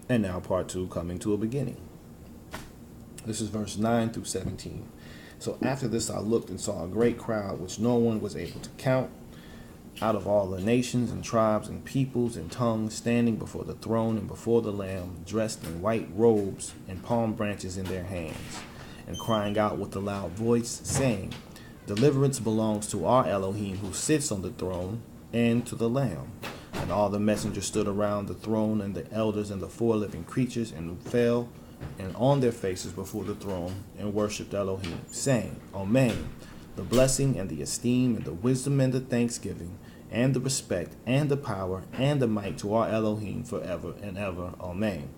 And now part 2 coming to a beginning. This is verse 9 through 17. So after this I looked and saw a great crowd which no one was able to count, out of all the nations and tribes and peoples and tongues, standing before the throne and before the Lamb, dressed in white robes and palm branches in their hands, and crying out with a loud voice, saying, Deliverance belongs to our Elohim who sits on the throne, and to the Lamb. And all the messengers stood around the throne, and the elders and the 4 living creatures, and fell and on their faces before the throne, and worshipped Elohim, saying, Amen. The blessing and the esteem and the wisdom and the thanksgiving and the respect and the power and the might to our Elohim forever and ever. Amen.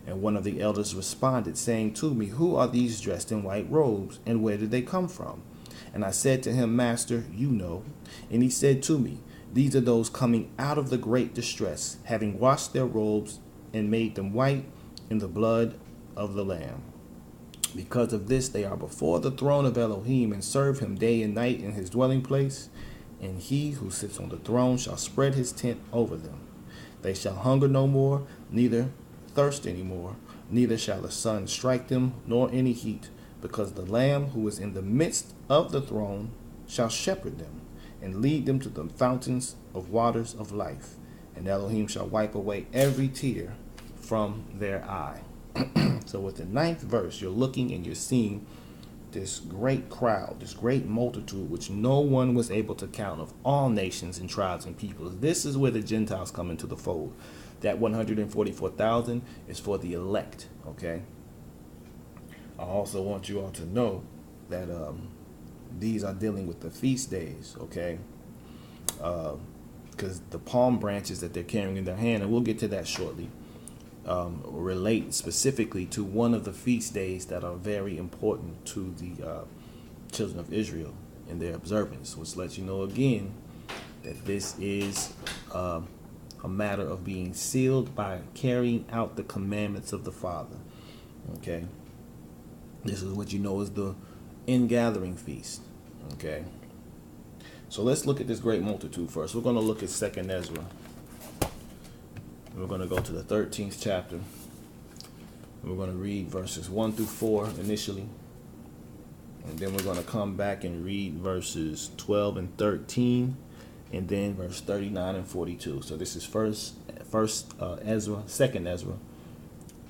And one of the elders responded, saying to me, Who are these dressed in white robes, and where did they come from? And I said to him, Master, you know. And he said to me, These are those coming out of the great distress, having washed their robes and made them white in the blood of the Lamb. Because of this they are before the throne of Elohim, and serve him day and night in his dwelling place. And he who sits on the throne shall spread his tent over them. They shall hunger no more, neither thirst any more, neither shall the sun strike them, nor any heat, because the Lamb who is in the midst of the throne shall shepherd them, and lead them to the fountains of waters of life. And Elohim shall wipe away every tear from their eye. So with the 9th verse, you're looking and you're seeing this great crowd, this great multitude, which no one was able to count, of all nations and tribes and peoples. This is where the Gentiles come into the fold. That 144,000 is for the elect, okay? I also want you all to know that these are dealing with the feast days, okay? Because the palm branches that they're carrying in their hand, and we'll get to that shortly, relate specifically to one of the feast days that are very important to the children of Israel in their observance, which lets you know again that this is a matter of being sealed by carrying out the commandments of the Father. Okay, this is what you know is the ingathering feast. Okay, so let's look at this great multitude first. We're going to look at 2nd Ezra. We're going to go to the 13th chapter. We're going to read verses 1 through 4 initially. And then we're going to come back and read verses 12 and 13. And then verse 39 and 42. So this is first Ezra, 2nd Ezra,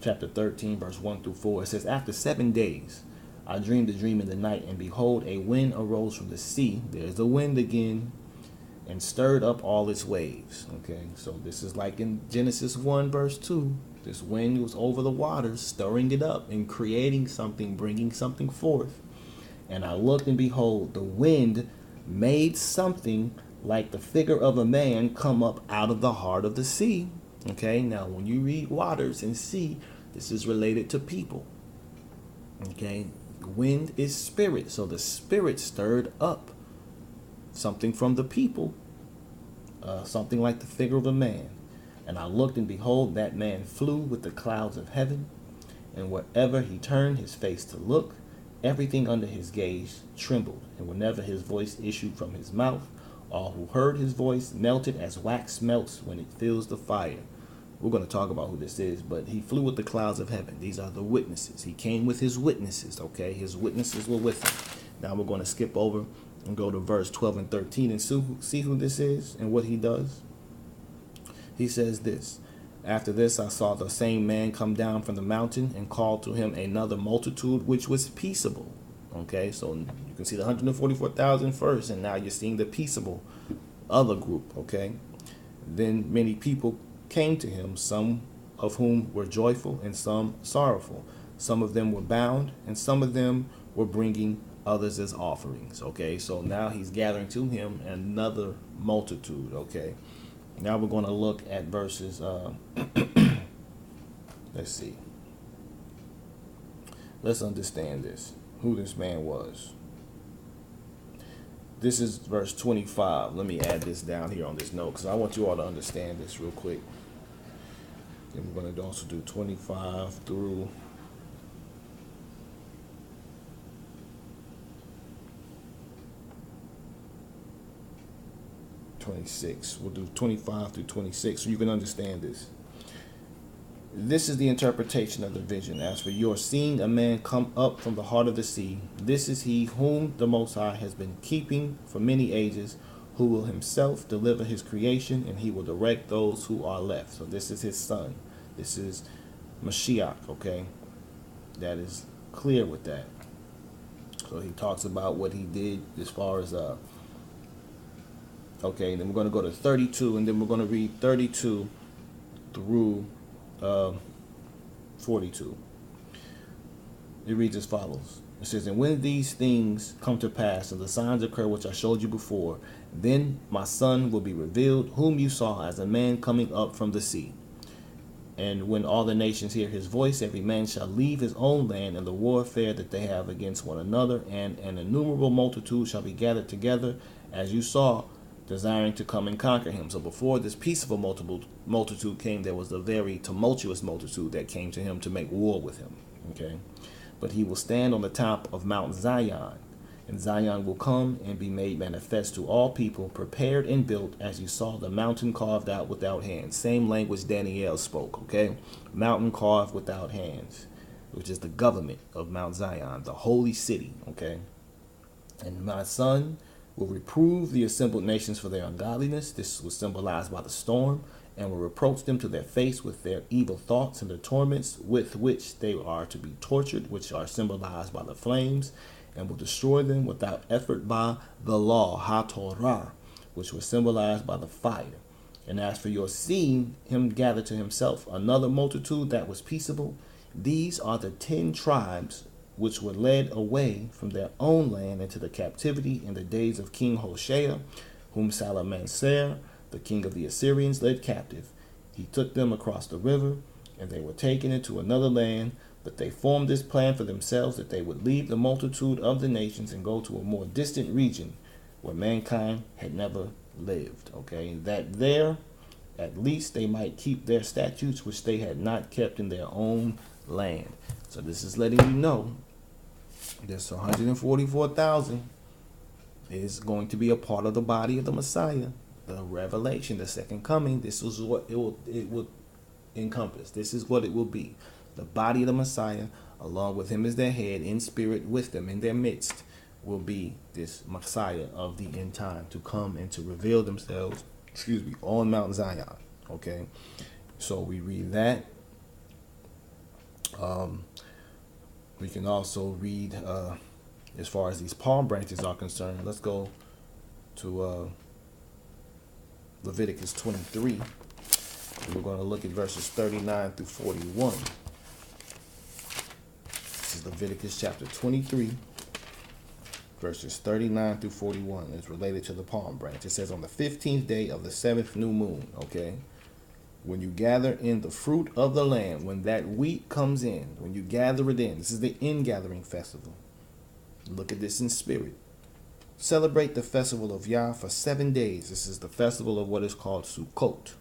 chapter 13, verse 1 through 4. It says, After 7 days I dreamed a dream in the night, and behold, a wind arose from the sea. There's a wind again. And stirred up all its waves. Okay, so this is like in Genesis 1 verse 2. This wind was over the waters, stirring it up and creating something, bringing something forth. And I looked, and behold, the wind made something like the figure of a man come up out of the heart of the sea. Okay, now when you read waters and sea, this is related to people. Okay, wind is spirit, so the spirit stirred up something from the people, something like the figure of a man. And I looked, and behold, that man flew with the clouds of heaven, and wherever he turned his face to look, everything under his gaze trembled, and whenever his voice issued from his mouth, all who heard his voice melted as wax melts when it fills the fire. We're going to talk about who this is, but he flew with the clouds of heaven. These are the witnesses. He came with his witnesses, okay? His witnesses were with him. Now we're going to skip over and go to verse 12 and 13 and see who this is and what he does. He says this, After this I saw the same man come down from the mountain, and called to him another multitude which was peaceable. Okay, so you can see the 144,000 first, and now you're seeing the peaceable other group. Okay, then many people came to him, some of whom were joyful and some sorrowful. Some of them were bound, and some of them were bringing others as offerings. Okay, so now he's gathering to him another multitude. Okay, now we're going to look at verses let's see, let's understand this, who this man was. This is verse 25. Let me add this down here on this note, because I want you all to understand this real quick. Then we're going to also do 25 through 26. We'll do 25 through 26 so you can understand this. This is the interpretation of the vision. As for you are seeing a man come up from the heart of the sea. This is he whom the Most High has been keeping for many ages, who will himself deliver his creation, and he will direct those who are left. So this is his son. This is Mashiach, okay? That is clear with that. So he talks about what he did as far as, okay, then we're going to go to 32, and then we're going to read 32 through 42. It reads as follows. It says, and when these things come to pass, and the signs occur which I showed you before, then my son will be revealed, whom you saw as a man coming up from the sea. And when all the nations hear his voice, every man shall leave his own land and the warfare that they have against one another, and an innumerable multitude shall be gathered together, as you saw, desiring to come and conquer him. So before this peaceable multitude came, there was a very tumultuous multitude that came to him to make war with him. Okay, but he will stand on the top of Mount Zion, and Zion will come and be made manifest to all people, prepared and built, as you saw the mountain carved out without hands. Same language Daniel spoke. Okay, mountain carved without hands, which is the government of Mount Zion, the holy city. Okay, and my son will reprove the assembled nations for their ungodliness. This was symbolized by the storm, and will reproach them to their face with their evil thoughts and the torments with which they are to be tortured, which are symbolized by the flames, and will destroy them without effort by the law, ha-Torah, which was symbolized by the fire. And as for your seeing him gather to himself another multitude that was peaceable, these are the 10 tribes which were led away from their own land into the captivity in the days of King Hoshea, whom Salmanaser, the king of the Assyrians, led captive. He took them across the river, and they were taken into another land, but they formed this plan for themselves, that they would leave the multitude of the nations and go to a more distant region where mankind had never lived. Okay, that there, at least they might keep their statutes, which they had not kept in their own land. So this is letting you know this 144,000 is going to be a part of the body of the Messiah, the revelation, the second coming. This is what it will encompass. This is what it will be. The body of the Messiah, along with him as their head, in spirit with them in their midst, will be this Messiah of the end time to come and to reveal themselves, on Mount Zion. Okay, so we read that. We can also read, as far as these palm branches are concerned, let's go to Leviticus 23. And we're going to look at verses 39 through 41. This is Leviticus chapter 23, verses 39 through 41. It's related to the palm branch. It says, on the 15th day of the 7th new moon, okay, when you gather in the fruit of the land, when that wheat comes in, when you gather it in, this is the ingathering festival. Look at this in spirit. Celebrate the festival of Yah for 7 days. This is the festival of what is called Sukkot.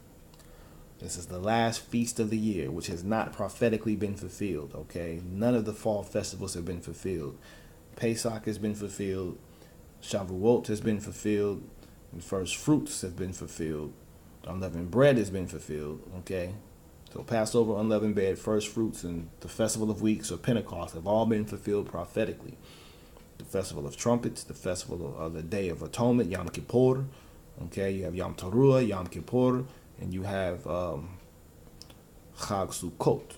This is the last feast of the year, which has not prophetically been fulfilled. Okay, none of the fall festivals have been fulfilled. Pesach has been fulfilled. Shavuot has been fulfilled. And first fruits have been fulfilled. Unleavened bread has been fulfilled. Okay, so Passover, unleavened bread, first fruits, and the festival of weeks or Pentecost have all been fulfilled prophetically. The festival of trumpets, the festival of the Day of Atonement, Yom Kippur. Okay, you have Yom Teruah, Yom Kippur, and you have Chag Sukkot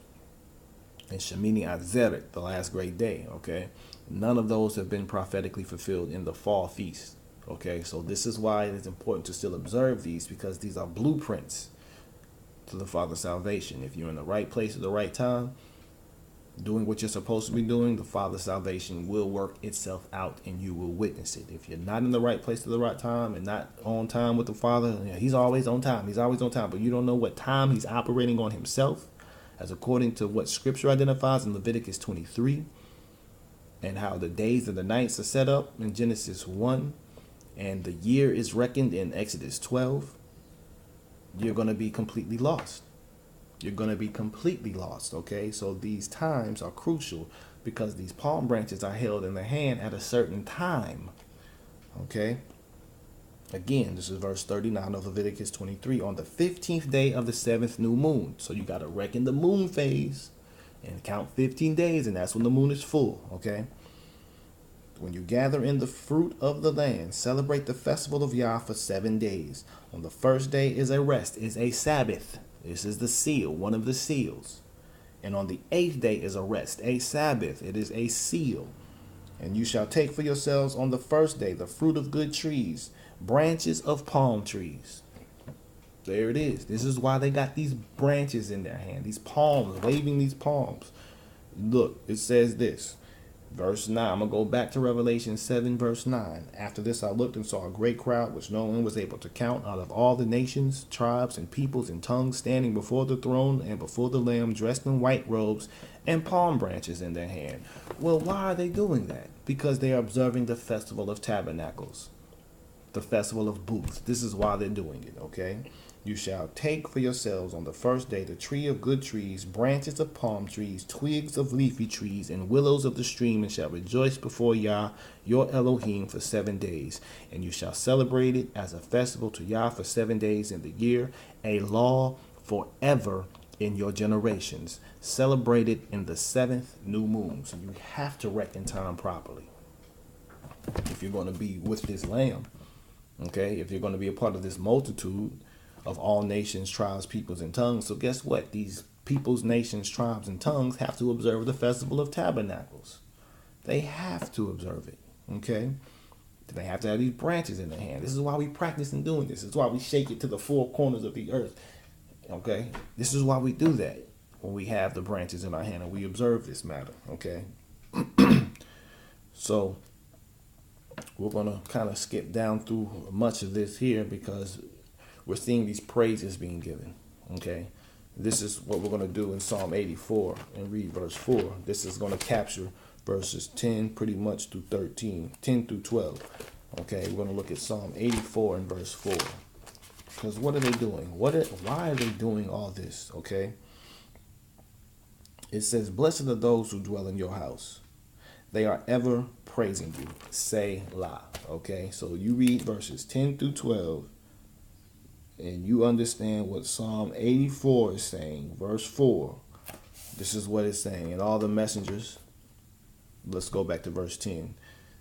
and Shemini Atzeret, the last great day. Okay, none of those have been prophetically fulfilled in the fall feast. Okay, so this is why it is important to still observe these, because these are blueprints to the Father's salvation. If you're in the right place at the right time, doing what you're supposed to be doing, the Father's salvation will work itself out and you will witness it. If you're not in the right place at the right time and not on time with the Father, he's always on time. He's always on time, but you don't know what time he's operating on himself, as according to what Scripture identifies in Leviticus 23, and how the days and the nights are set up in Genesis 1, and the year is reckoned in Exodus 12, you're going to be completely lost. You're going to be completely lost, okay? So these times are crucial because these palm branches are held in the hand at a certain time, okay? Again, this is verse 39 of Leviticus 23. On the 15th day of the 7th new moon. So you got to reckon the moon phase and count 15 days, and that's when the moon is full, okay? When you gather in the fruit of the land, celebrate the festival of Yah for 7 days. On the first day is a rest, is a Sabbath. This is the seal, one of the seals. And on the 8th day is a rest, a Sabbath. It is a seal. And you shall take for yourselves on the first day the fruit of good trees, branches of palm trees. There it is. This is why they got these branches in their hand, these palms, waving these palms. Look, it says this. Verse 9, I'm going to go back to Revelation 7, verse 9. After this I looked and saw a great crowd, which no one was able to count, out of all the nations, tribes, and peoples and tongues, standing before the throne and before the Lamb, dressed in white robes and palm branches in their hand. Well, why are they doing that? Because they are observing the Festival of Tabernacles, the Festival of Booths. This is why they're doing it, okay? You shall take for yourselves on the first day the tree of good trees, branches of palm trees, twigs of leafy trees, and willows of the stream, and shall rejoice before Yah, your Elohim, for 7 days. And you shall celebrate it as a festival to Yah for 7 days in the year, a law forever in your generations. Celebrate it in the 7th new moon. So you have to reckon time properly if you're going to be with this lamb. Okay, if you're going to be a part of this multitude of all nations, tribes, peoples, and tongues. So guess what? These peoples, nations, tribes, and tongues have to observe the Festival of Tabernacles. They have to observe it. Okay? They have to have these branches in their hand. This is why we practice in doing this. This is why we shake it to the four corners of the earth. Okay? This is why we do that when we have the branches in our hand and we observe this matter. Okay? So we're going to kind of skip down through much of this here because we're seeing these praises being given, okay? This is what we're going to do in Psalm 84 and read verse 4. This is going to capture verses 10 pretty much through 13, 10 through 12, okay? We're going to look at Psalm 84 and verse 4. Because what are they doing? Why are they doing all this, okay? It says, blessed are those who dwell in your house. They are ever praising you. Selah, okay? So you read verses 10 through 12, and you understand what Psalm 84 is saying. Verse 4. This is what it's saying. And all the messengers, let's go back to verse 10.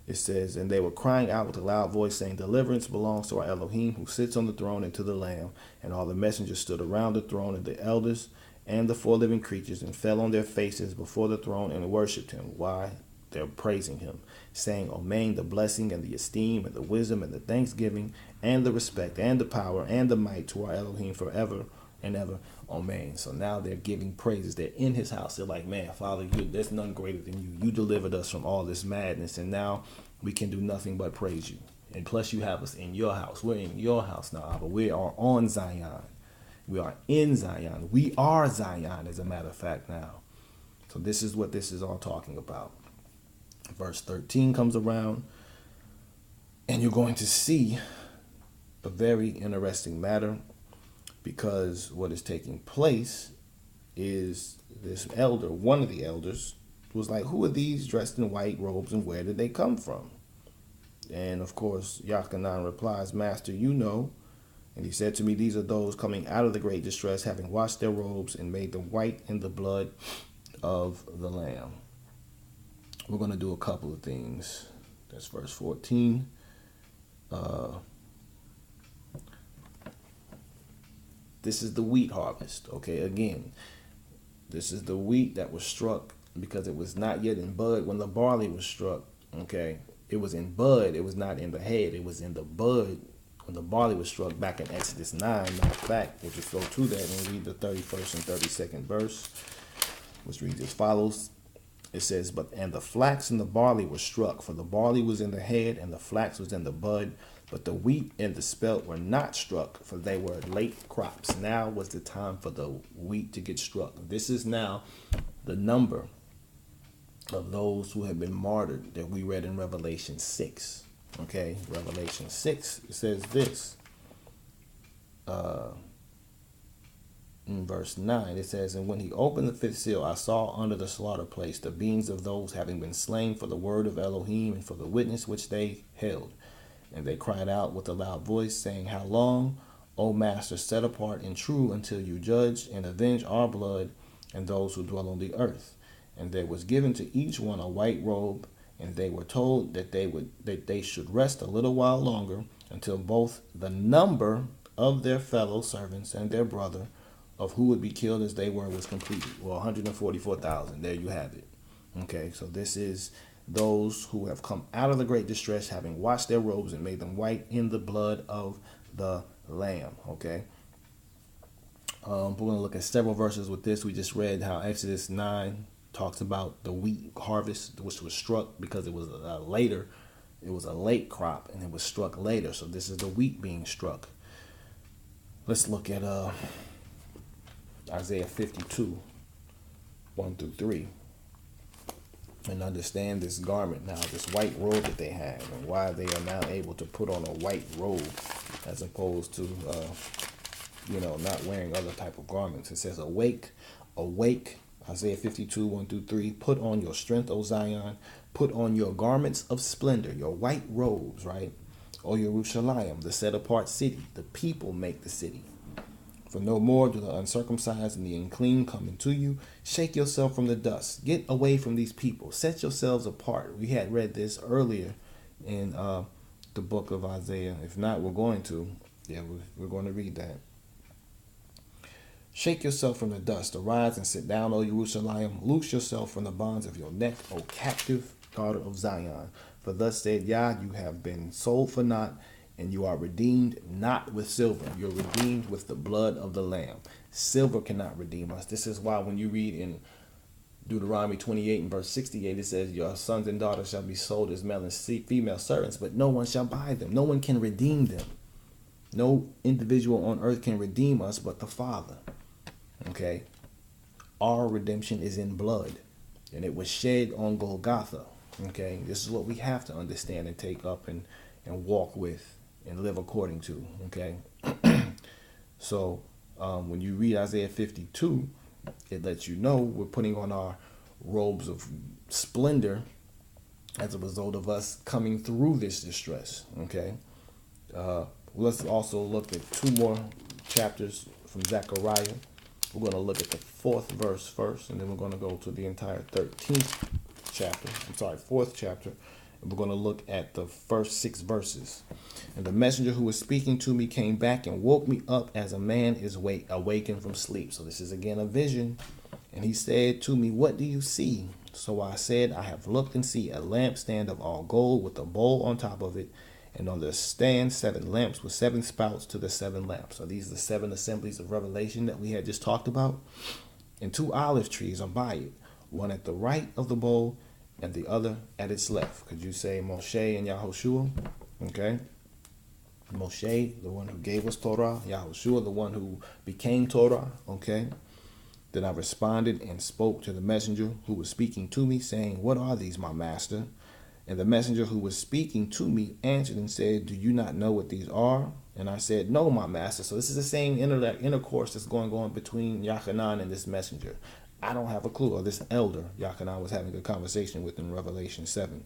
It says, and they were crying out with a loud voice, saying, deliverance belongs to our Elohim, who sits on the throne, and to the Lamb. And all the messengers stood around the throne, and the elders and the four living creatures, and fell on their faces before the throne and worshipped him. Why? They're praising him, saying, amen, the blessing and the esteem and the wisdom and the thanksgiving and the respect and the power and the might to our Elohim forever and ever. Amen. So now they're giving praises. They're in his house. They're like, man, Father, there's none greater than you. You delivered us from all this madness, and now we can do nothing but praise you. And plus you have us in your house. We're in your house now, Abba. We are on Zion. We are in Zion. We are Zion, as a matter of fact, now. So this is what this is all talking about. Verse 13 comes around, and you're going to see a very interesting matter, because what is taking place is this elder, one of the elders, was like, who are these dressed in white robes, and where did they come from? And of course, Yachanan replies, Master, you know. And he said to me, these are those coming out of the great distress, having washed their robes and made them white in the blood of the Lamb. We're going to do a couple of things. That's verse 14. This is the wheat harvest. Okay, again, this is the wheat that was struck because it was not yet in bud when the barley was struck. Okay, it was in bud. It was not in the head. It was in the bud when the barley was struck back in Exodus 9. Matter of fact, we'll just go to that and read the 31st and 32nd verse, which reads as follows. It says, and the flax and the barley were struck, for the barley was in the head, and the flax was in the bud, but the wheat and the spelt were not struck, for they were late crops. Now was the time for the wheat to get struck. This is now the number of those who have been martyred that we read in Revelation 6. Okay, Revelation 6, it says this. In verse 9, it says, and when he opened the fifth seal, I saw under the slaughter place the beings of those having been slain for the word of Elohim and for the witness which they held. And they cried out with a loud voice, saying, How long, O master, set apart and true, until you judge and avenge our blood and those who dwell on the earth? And there was given to each one a white robe, and they were told that they should rest a little while longer, until both the number of their fellow servants and their brother, of who would be killed as they were, was completed. Well, 144,000. There you have it. Okay, so this is those who have come out of the great distress, having washed their robes and made them white in the blood of the Lamb. Okay. We're going to look at several verses with this. We just read how Exodus 9 talks about the wheat harvest, which was struck because it was later. It was a late crop, and it was struck later. So this is the wheat being struck. Let's look at Isaiah 52, 1 through 3. And understand this garment now, this white robe that they have, and why they are now able to put on a white robe as opposed to, not wearing other type of garments. It says, awake, awake, Isaiah 52, 1 through 3. Put on your strength, O Zion. Put on your garments of splendor, your white robes, right? O Jerusalem, the set apart city. The people make the city. For no more do the uncircumcised and the unclean come into you. Shake yourself from the dust. Get away from these people. Set yourselves apart. We had read this earlier in the book of Isaiah. If not, we're going to. Yeah, we're going to read that. Shake yourself from the dust. Arise and sit down, O Jerusalem. Loose yourself from the bonds of your neck, O captive daughter of Zion. For thus said Yah, you have been sold for naught, and you are redeemed not with silver. You're redeemed with the blood of the Lamb. Silver cannot redeem us. This is why when you read in Deuteronomy 28 and verse 68, it says, your sons and daughters shall be sold as male and female servants, but no one shall buy them. No one can redeem them. No individual on earth can redeem us but the Father. Okay? Our redemption is in blood, and it was shed on Golgotha. Okay? This is what we have to understand and take up and walk with and live according to. Okay? So when you read Isaiah 52, it lets you know we're putting on our robes of splendor as a result of us coming through this distress. Okay? Let's also look at two more chapters from Zekaryah. We're going to look at the 4th verse first, and then we're going to go to the entire 4th chapter. And we're going to look at the first 6 verses. And the messenger who was speaking to me came back and woke me up as a man is awakened from sleep. So this is again a vision. And he said to me, what do you see? So I said, I have looked and see a lampstand of all gold with a bowl on top of it. And on the stand, 7 lamps with 7 spouts to the 7 lamps. So these are the 7 assemblies of Revelation that we had just talked about. And 2 olive trees are by it, one at the right of the bowl and the other at its left. Could you say Moshe and Yahushua? Okay. Moshe, the one who gave us Torah. Yahushua, the one who became Torah. Okay. Then I responded and spoke to the messenger who was speaking to me, saying, what are these, my master? And the messenger who was speaking to me answered and said, do you not know what these are? And I said, no, my master. So this is the same intercourse that's going on between Yachanan and this messenger. I don't have a clue. Or this elder Yachanan was having a conversation with in Revelation 7.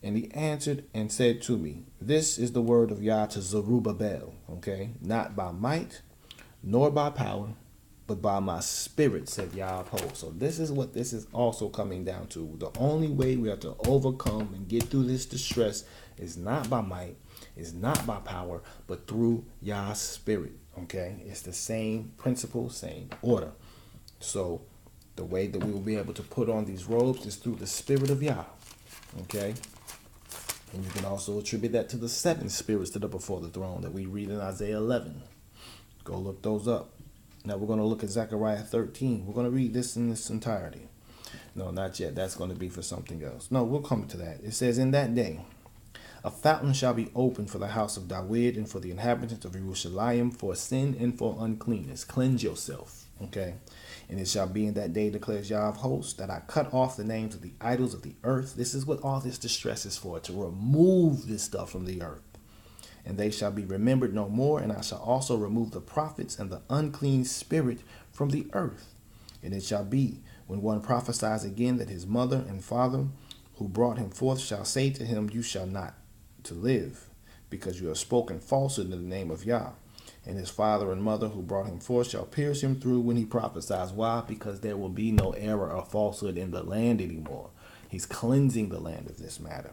And he answered and said to me, this is the word of Yah to Zerubbabel. Okay, not by might nor by power, but by my spirit, said Yah of hosts. So this is what this is also coming down to. The only way we have to overcome and get through this distress is not by might, is not by power, but through Yah's spirit. Okay, it's the same principle, same order. So the way that we will be able to put on these robes is through the spirit of Yah. Okay, and you can also attribute that to the 7 spirits that are before the throne that we read in Isaiah 11. Go look those up. Now we're going to look at Zechariah 13. We're going to read this in its entirety. No, not yet. That's going to be for something else. No, we'll come to that. It says, in that day, a fountain shall be opened for the house of David and for the inhabitants of Jerusalem for sin and for uncleanness. Cleanse yourself. Okay. And it shall be in that day, declares Yah of hosts, that I cut off the names of the idols of the earth. This is what all this distress is for, to remove this stuff from the earth. And they shall be remembered no more, and I shall also remove the prophets and the unclean spirit from the earth. And it shall be, when one prophesies again, that his mother and father, who brought him forth, shall say to him, you shall not to live. because you have spoken falsehood in the name of Yah. And his father and mother who brought him forth shall pierce him through when he prophesies. Why? Because there will be no error or falsehood in the land anymore. He's cleansing the land of this matter.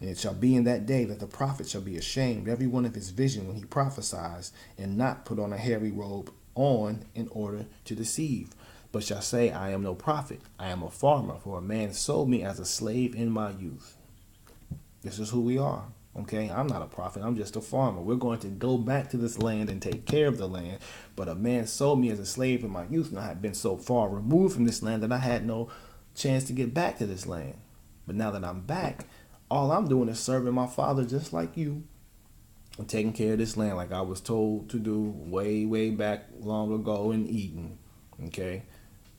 And it shall be in that day that the prophet shall be ashamed, every one of his vision when he prophesies, and not put on a hairy robe on in order to deceive, but shall say, I am no prophet, I am a farmer, for a man sold me as a slave in my youth. This is who we are. Okay, I'm not a prophet. I'm just a farmer. We're going to go back to this land and take care of the land. But a man sold me as a slave in my youth, and I had been so far removed from this land that I had no chance to get back to this land. But now that I'm back, all I'm doing is serving my father just like you and taking care of this land like I was told to do way, way back long ago in Eden. Okay,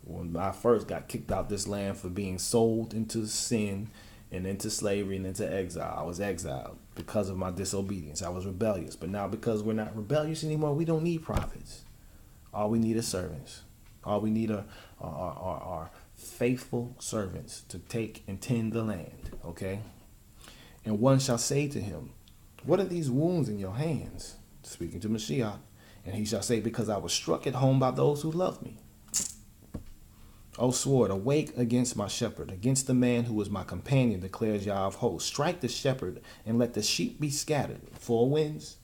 when I first got kicked out this land for being sold into sin and into slavery and into exile. I was exiled because of my disobedience. I was rebellious. But now because we're not rebellious anymore, we don't need prophets. All we need is servants. All we need are faithful servants to take and tend the land. Okay? And one shall say to him, what are these wounds in your hands? Speaking to Mashiach. And he shall say, because I was struck at home by those who love me. O sword, awake against my shepherd, against the man who is my companion, declares Yah of hosts. Strike the shepherd, and let the sheep be scattered. 4 winds.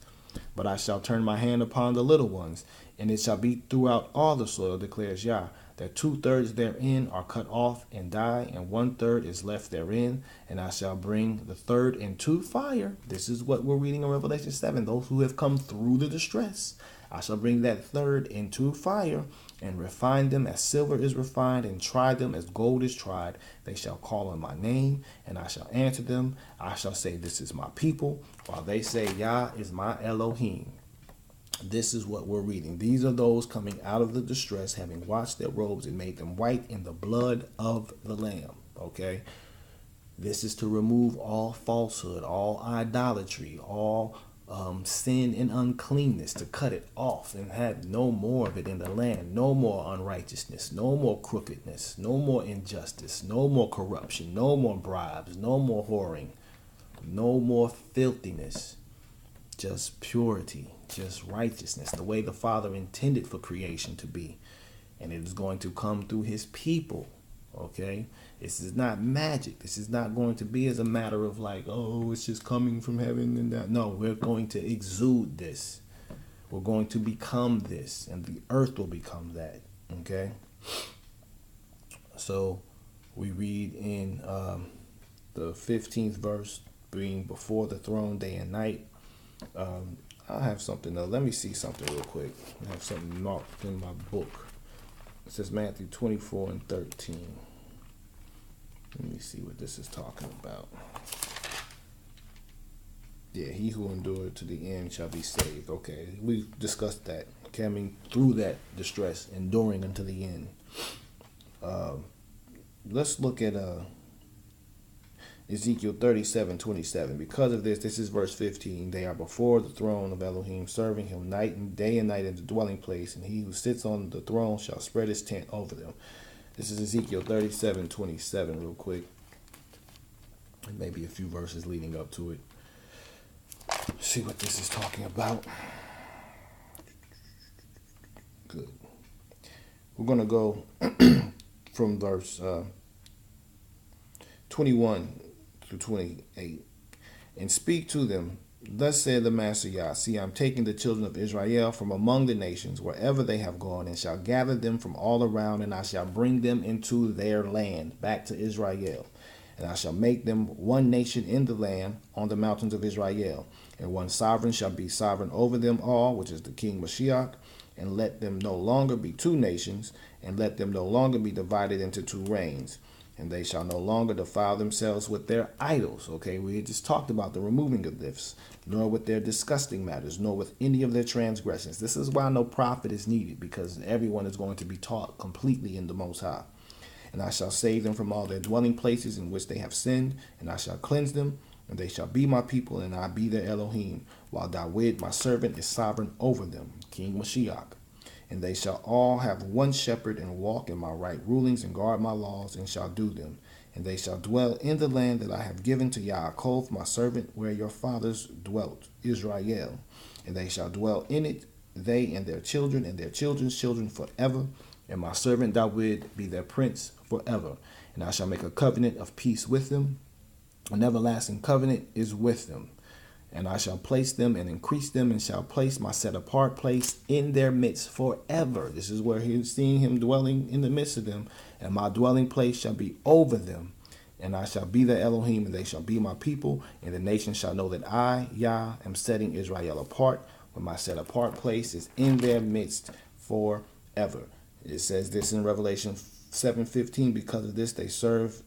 But I shall turn my hand upon the little ones, and it shall be throughout all the soil, declares Yah, that 2/3 therein are cut off and die, and 1/3 is left therein. And I shall bring the third into fire. This is what we're reading in Revelation 7. Those who have come through the distress. I shall bring that third into fire, and refine them as silver is refined, and try them as gold is tried. They shall call on my name, and I shall answer them. I shall say, this is my people, while they say, Yah is my Elohim. This is what we're reading. These are those coming out of the distress, having washed their robes and made them white in the blood of the Lamb. Okay? This is to remove all falsehood, all idolatry, all sin and uncleanness, to cut it off and have no more of it in the land. No more unrighteousness, no more crookedness, no more injustice, no more corruption, no more bribes, no more whoring, no more filthiness. Just purity, just righteousness, the way the Father intended for creation to be. And it is going to come through his people. Okay, this is not magic. This is not going to be as a matter of like, oh, it's just coming from heaven and that. No, we're going to exude this. We're going to become this, and the earth will become that. Okay, so we read in the 15th verse, being before the throne day and night. I have something else. Let me see something real quick. I have something marked in my book. It says Matthew 24:13. Let me see what this is talking about. Yeah, he who endured to the end shall be saved. Okay, we discussed that. Coming through that distress, enduring unto the end. Let's look at Ezekiel 37:27. Because of this, this is verse 15. They are before the throne of Elohim, serving him night and day and night in the dwelling place, and he who sits on the throne shall spread his tent over them. This is Ezekiel 37:27 real quick. And maybe a few verses leading up to it. Let's see what this is talking about. Good. We're going to go from verse 21 through 28. And speak to them. Thus said the Master Yah, see, I'm taking the children of Israel from among the nations, wherever they have gone, and shall gather them from all around, and I shall bring them into their land, back to Israel. And I shall make them one nation in the land, on the mountains of Israel. And one sovereign shall be sovereign over them all, which is the King Mashiach. And let them no longer be 2 nations, and let them no longer be divided into 2 reigns. And they shall no longer defile themselves with their idols. Okay, we had just talked about the removing of this, nor with their disgusting matters, nor with any of their transgressions. This is why no prophet is needed, because everyone is going to be taught completely in the Most High. And I shall save them from all their dwelling places in which they have sinned, and I shall cleanse them, and they shall be my people, and I be their Elohim, while David, my servant, is sovereign over them, King Mashiach. And they shall all have one shepherd, and walk in my right rulings, and guard my laws, and shall do them. And they shall dwell in the land that I have given to Yaakov my servant, where your fathers dwelt, Israel. And they shall dwell in it, they and their children and their children's children forever. And my servant David be their prince forever. And I shall make a covenant of peace with them. An everlasting covenant is with them. And I shall place them and increase them, and shall place my set apart place in their midst forever. This is where he's seeing him dwelling in the midst of them. And my dwelling place shall be over them. And I shall be their Elohim, and they shall be my people. And the nations shall know that I, Yah, am setting Israel apart, when my set apart place is in their midst forever. It says this in Revelation 7:15. Because of this they serve,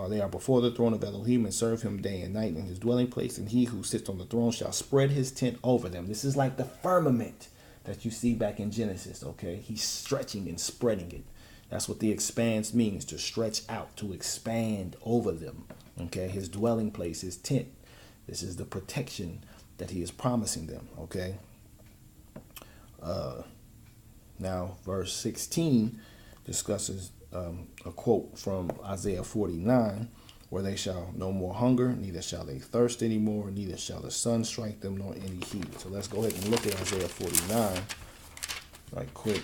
they are before the throne of Elohim, and serve him day and night in his dwelling place. And he who sits on the throne shall spread his tent over them. This is like the firmament that you see back in Genesis, okay? He's stretching and spreading it. That's what the expanse means, to stretch out, to expand over them, okay? His dwelling place, his tent. This is the protection that he is promising them, okay? Now, verse 16 discusses a quote from Isaiah 49, where they shall no more hunger, neither shall they thirst anymore, neither shall the sun strike them, nor any heat. So let's go ahead and look at Isaiah 49 right quick.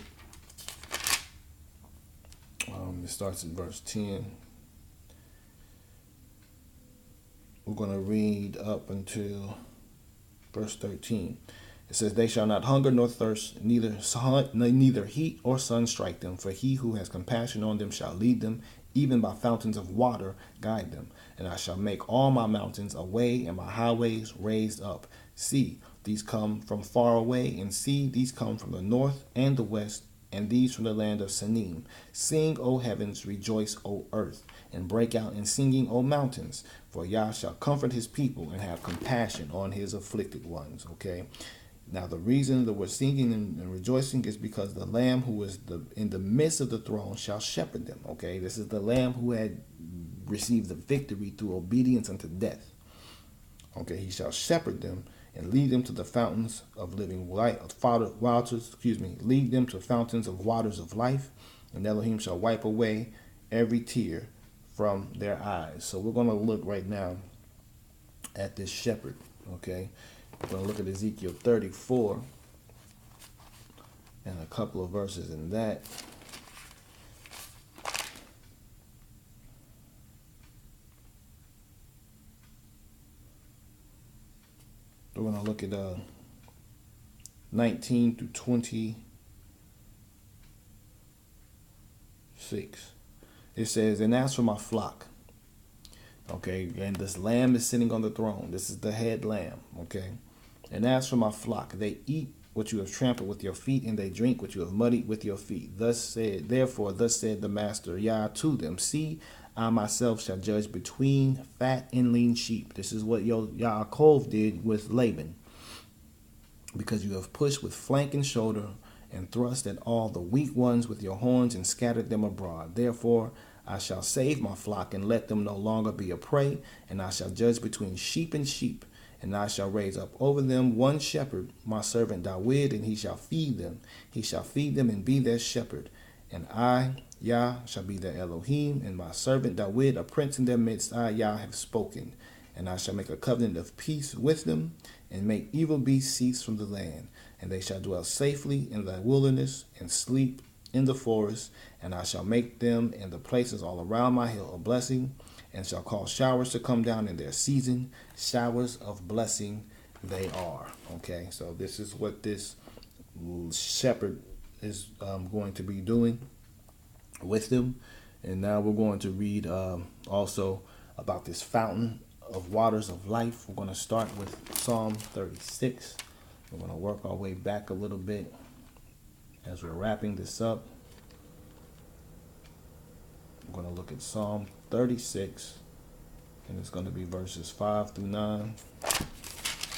It starts in verse 10. We're going to read up until verse 13. It says, they shall not hunger nor thirst, neither heat or sun strike them. For he who has compassion on them shall lead them, even by fountains of water guide them. And I shall make all my mountains a way, and my highways raised up. See, these come from far away, and see, these come from the north and the west, and these from the land of Sinim. Sing, O heavens, rejoice, O earth, and break out in singing, O mountains. For Yah shall comfort his people, and have compassion on his afflicted ones. Okay. Now, the reason that we're singing and rejoicing is because the Lamb who is in the midst of the throne shall shepherd them. Okay, this is the Lamb who had received the victory through obedience unto death. Okay, he shall shepherd them and lead them to the fountains of living life, lead them to fountains of waters of life, and Elohim shall wipe away every tear from their eyes. So we're going to look right now at this shepherd. Okay. We're going to look at Ezekiel 34 and a couple of verses in that. We're going to look at 19 to 26. It says, and as for my flock, okay, and this lamb is sitting on the throne. This is the head lamb, okay? And as for my flock, they eat what you have trampled with your feet, and they drink what you have muddied with your feet. Thus said the Master Yah to them, see, I myself shall judge between fat and lean sheep. This is what Yaakov did with Laban. Because you have pushed with flank and shoulder, and thrust at all the weak ones with your horns, and scattered them abroad. Therefore I shall save my flock, and let them no longer be a prey, and I shall judge between sheep and sheep. And I shall raise up over them one shepherd, my servant David, and he shall feed them. He shall feed them and be their shepherd. And I, Yah, shall be their Elohim, and my servant David, a prince in their midst. I, Yah, have spoken. And I shall make a covenant of peace with them, and make evil beasts cease from the land. And they shall dwell safely in the wilderness, and sleep in the forest. And I shall make them in the places all around my hill a blessing, and shall cause showers to come down in their season. Showers of blessing they are. Okay, so this is what this shepherd is going to be doing with them. And now we're going to read also about this fountain of waters of life. We're going to start with Psalm 36. We're going to work our way back a little bit as we're wrapping this up. We're going to look at Psalm 36, and it's going to be verses 5 through 9.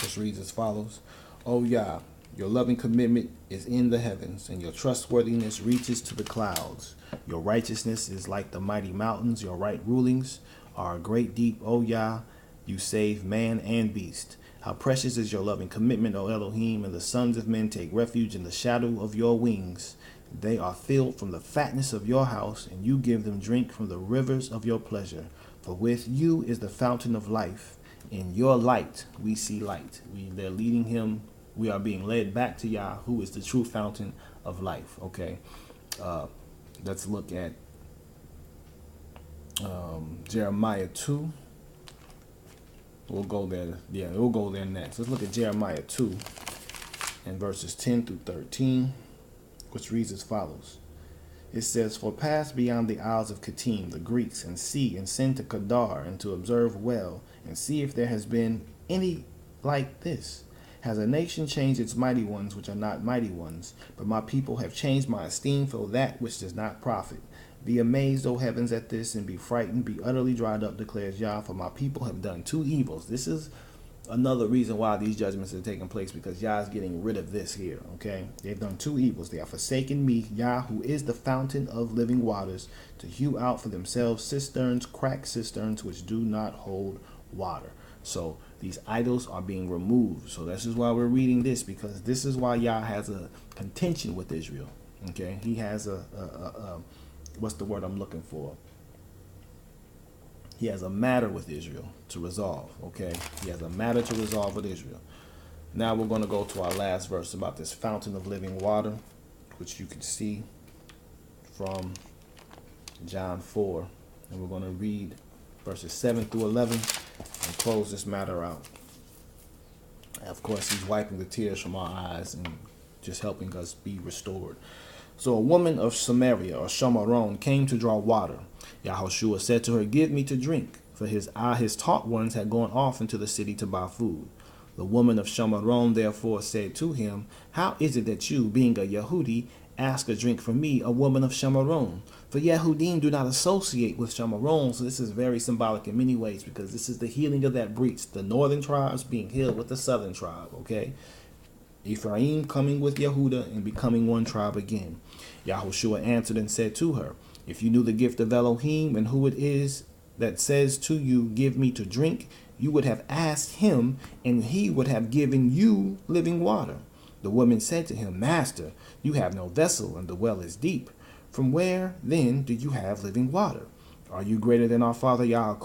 This reads as follows. O Yah, your loving commitment is in the heavens, and your trustworthiness reaches to the clouds. Your righteousness is like the mighty mountains. Your right rulings are a great deep. O Yah, you save man and beast. How precious is your loving commitment, O Elohim, and the sons of men take refuge in the shadow of your wings. They are filled from the fatness of your house, and you give them drink from the rivers of your pleasure. For with you is the fountain of life. In your light we see light. They're leading him. We are being led back to Yah, who is the true fountain of life. Okay, let's look at Jeremiah 2. We'll go there. Yeah, we'll go there next. Let's look at Jeremiah 2 and verses 10 through 13, which reads as follows. It says, For pass beyond the isles of Kittim, the Greeks, and see, and send to Kedar, and to observe well, and see if there has been any like this. Has a nation changed its mighty ones, which are not mighty ones? But my people have changed my esteem for that which does not profit. Be amazed, O heavens, at this, and be frightened, be utterly dried up, declares Yah, for my people have done two evils. This is another reason why these judgments are taking place, because Yah is getting rid of this here, okay? They've done two evils. They have forsaken me, Yah, who is the fountain of living waters, to hew out for themselves cisterns, cracked cisterns, which do not hold water. So these idols are being removed. So this is why we're reading this, because this is why Yah has a contention with Israel, okay? He has what's the word I'm looking for? He has a matter with Israel to resolve, okay? He has a matter to resolve with Israel. Now we're going to go to our last verse about this fountain of living water, which you can see from John 4. And we're going to read verses 7 through 11 and close this matter out. And of course, he's wiping the tears from our eyes and just helping us be restored. So a woman of Samaria, or Shamaron, came to draw water. Yahushua said to her, Give me to drink, for his taught ones had gone off into the city to buy food. The woman of Shamaron therefore said to him, How is it that you, being a Yehudi, ask a drink from me, a woman of Shamaron? For Yehudim do not associate with Shamaron. So this is very symbolic in many ways, because this is the healing of that breach. The northern tribes being healed with the southern tribe, okay? Ephraim coming with Yehuda and becoming one tribe again. Yahushua answered and said to her, If you knew the gift of Elohim and who it is that says to you, Give me to drink, you would have asked him, and he would have given you living water. The woman said to him, Master, you have no vessel, and the well is deep. From where, then, do you have living water? Are you greater than our father Yaakov,